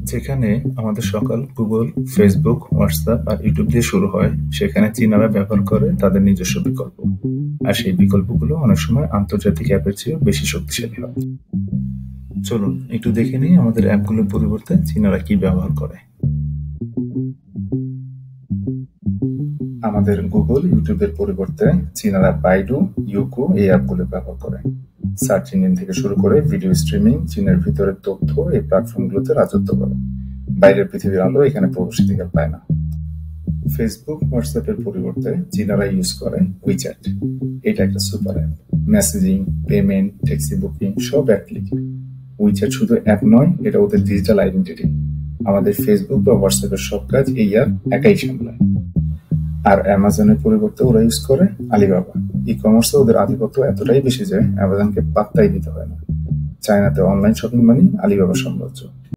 যেখানে আমাদের সকাল গুগল, ফেসবুক, হোয়াটসঅ্যাপ আর ইউটিউব দিয়ে শুরু হয়, সেখানে চীনারা ব্যবহার করে তাদের নিজস্ব বিকল্প। আর সেই বিকল্পগুলো অনেক সময় আন্তর্জাতিক অ্যাপের চেয়েও বেশি শক্তিশালী হয়। চলুন একটু দেখে নিই আমাদের অ্যাপগুলোর পরিবর্তে চীনারা কি ব্যবহার করে। আমাদের গুগল, ইউটিউবের পরিবর্তে চীনারা বাইডু, ইউকো এই অ্যাপগুলো ব্যবহার করে। সার্চ ইঞ্জিন থেকে শুরু করে ভিডিও স্ট্রিমিং, চীনের ভিতরের তথ্য এই প্ল্যাটফর্মগুলোতে রাজত্ব করে। বাইরের পৃথিবীর আলো এখানে প্রবেশাধিকার পায় না। ফেসবুক, হোয়াটসঅ্যাপের পরিবর্তে চীনারা ইউজ করে উইচ্যাট। এটা একটা super app. Messaging, payment, taxi booking সব এক ক্লিকে। উইচ্যাট শুধু অ্যাপ নয়, এটা ওদের ডিজিটাল আইডেন্টিটি। আমাদের ফেসবুক বা হোয়াটসঅ্যাপের সব কাজ এই অ্যাপ একাই সামলায়। আর অ্যামাজনের পরিবর্তে ওরা ইউজ করে আলিবাবা। ই কমার্সে ওদের আধিপত্য এতটাই বেশি যে অ্যামাজনকে পাত্তাই দিতে হয় না। চায়নাতে অনলাইন শপিং মানে আলিবাবা সাম্রাজ্য।